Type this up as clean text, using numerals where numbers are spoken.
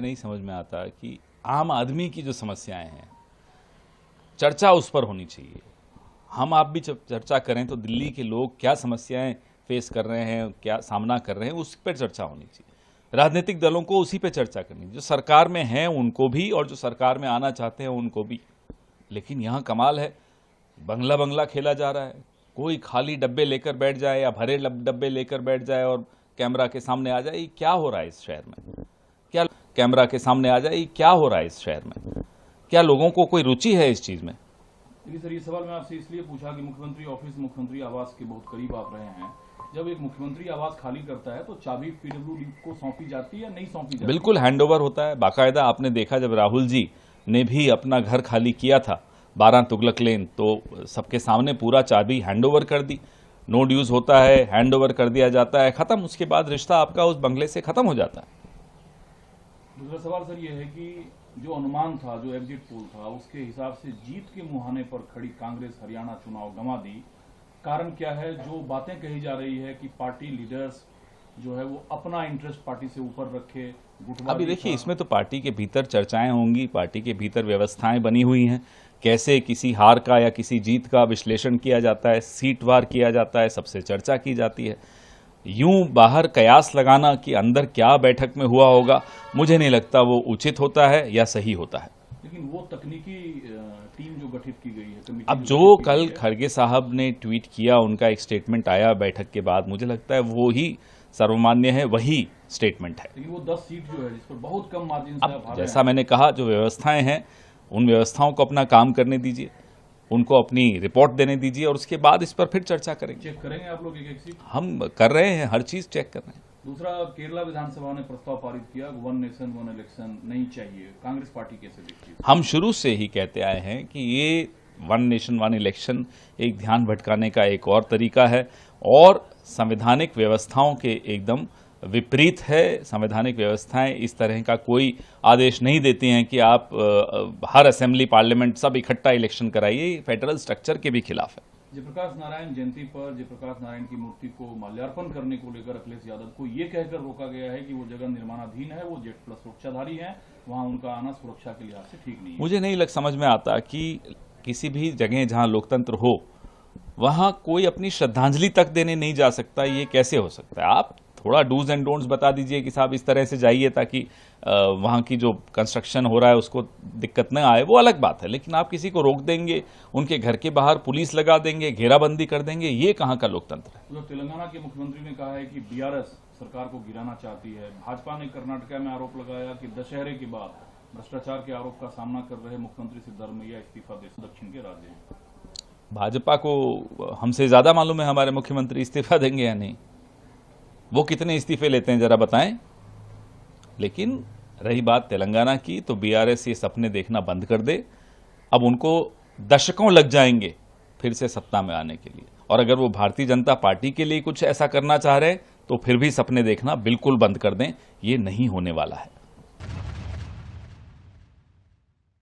नहीं समझ में आता कि आम आदमी की जो समस्याएं हैं चर्चा उस पर होनी चाहिए। हम आप भी चर्चा करें तो दिल्ली के लोग क्या समस्याएं फेस कर रहे हैं, क्या सामना कर रहे हैं, उस पर चर्चा होनी चाहिए। राजनीतिक दलों को उसी पे चर्चा करनी, जो सरकार में हैं उनको भी और जो सरकार में आना चाहते हैं उनको भी। लेकिन यहाँ कमाल है, बंगला बंगला खेला जा रहा है। कोई खाली डब्बे लेकर बैठ जाए या भरे डब्बे लेकर बैठ जाए और कैमरा के सामने आ जाए। क्या हो रहा है इस शहर में? क्या कैमरा के सामने आ जाए? क्या हो रहा है इस शहर में? क्या लोगों को कोई रुचि है इस चीज में? देखिए सर, ये सवाल मैं आपसे इसलिए पूछा कि मुख्यमंत्री ऑफिस, मुख्यमंत्री आवास के बहुत करीब आप रहे हैं। जब एक मुख्यमंत्री आवास खाली करता है तो चाबी पीडब्ल्यूडी को सौंपी जाती है या नहीं सौंपी जाती? बिल्कुल हैंडओवर होता है बाकायदा। आपने देखा जब राहुल जी ने भी अपना घर खाली किया था 12 तुगलक लेन, तो सबके सामने पूरा चाबी हैंडओवर कर दी। नो ड्यूज होता है, हैंडओवर कर दिया जाता है, खत्म। उसके बाद रिश्ता आपका उस बंगले से खत्म हो जाता है। दूसरा सवाल सर ये है कि जो अनुमान था, जो एग्जिट पोल था, उसके हिसाब से जीत के मुहाने पर खड़ी कांग्रेस हरियाणा चुनाव गंवा दी। कारण क्या है? जो बातें कही जा रही है कि पार्टी लीडर्स जो है वो अपना इंटरेस्ट पार्टी से ऊपर रखे। अभी देखिए, इसमें तो पार्टी के भीतर चर्चाएं होंगी, पार्टी के भीतर व्यवस्थाएं बनी हुई हैं। कैसे किसी हार का या किसी जीत का विश्लेषण किया जाता है, सीटवार किया जाता है, सबसे चर्चा की जाती है। यूं बाहर कयास लगाना कि अंदर क्या बैठक में हुआ होगा, मुझे नहीं लगता वो उचित होता है या सही होता है। लेकिन वो तकनीकी टीम जो गठित की गई है, अब जो कल खड़गे साहब ने ट्वीट किया, उनका एक स्टेटमेंट आया बैठक के बाद, मुझे लगता है वो ही सर्वमान्य है, वही स्टेटमेंट है। लेकिन वो 10 सीट जो है जिस पर बहुत कम मार्जिन से अब जैसा मैंने कहा, जो व्यवस्थाएं हैं उन व्यवस्थाओं को अपना काम करने दीजिए, उनको अपनी रिपोर्ट देने दीजिए और उसके बाद इस पर फिर चर्चा करेंगे। चेक करेंगे आप लोग एक एक सीट? हम कर रहे हैं, हर चीज चेक कर रहे हैं। दूसरा, केरला विधानसभा ने प्रस्ताव पारित किया, 1 नेशन 1 इलेक्शन नहीं चाहिए। कांग्रेस पार्टी कैसे देखती है? हम शुरू से ही कहते आए हैं कि ये 1 नेशन 1 इलेक्शन एक ध्यान भटकाने का एक और तरीका है और संवैधानिक व्यवस्थाओं के एकदम विपरीत है। संवैधानिक व्यवस्थाएं इस तरह का कोई आदेश नहीं देती हैं कि आप हर असेंबली, पार्लियामेंट सब इकट्ठा इलेक्शन कराइए। फेडरल स्ट्रक्चर के भी खिलाफ है। जयप्रकाश नारायण जयंती पर जयप्रकाश नारायण की मूर्ति को माल्यार्पण करने को लेकर अखिलेश यादव को ये कहकर रोका गया है कि वो जगह निर्माणाधीन है, वो जेड प्लस सुरक्षाधारी है, वहां उनका आना सुरक्षा के लिहाज से ठीक नहीं है। मुझे नहीं समझ में आता कि किसी भी जगह जहां लोकतंत्र हो वहां कोई अपनी श्रद्धांजलि तक देने नहीं जा सकता। ये कैसे हो सकता है? आप थोड़ा डूज एंड डोंट्स बता दीजिए कि साहब इस तरह से जाइए ताकि वहां की जो कंस्ट्रक्शन हो रहा है उसको दिक्कत न आए, वो अलग बात है। लेकिन आप किसी को रोक देंगे, उनके घर के बाहर पुलिस लगा देंगे, घेराबंदी कर देंगे, ये कहां का लोकतंत्र है? तो तेलंगाना के मुख्यमंत्री ने कहा है कि बीआरएस सरकार को गिराना चाहती है। भाजपा ने कर्नाटक में आरोप लगाया कि दशहरे के बाद भ्रष्टाचार के आरोप का सामना कर रहे मुख्यमंत्री सिद्धारमैया इस्तीफा दे। दक्षिण के राज्य हैं, भाजपा को हमसे ज्यादा मालूम है हमारे मुख्यमंत्री इस्तीफा देंगे या नहीं। वो कितने इस्तीफे लेते हैं जरा बताएं। लेकिन रही बात तेलंगाना की, तो बीआरएस ये सपने देखना बंद कर दे। अब उनको दशकों लग जाएंगे फिर से सत्ता में आने के लिए, और अगर वो भारतीय जनता पार्टी के लिए कुछ ऐसा करना चाह रहे तो फिर भी सपने देखना बिल्कुल बंद कर दें। ये नहीं होने वाला है।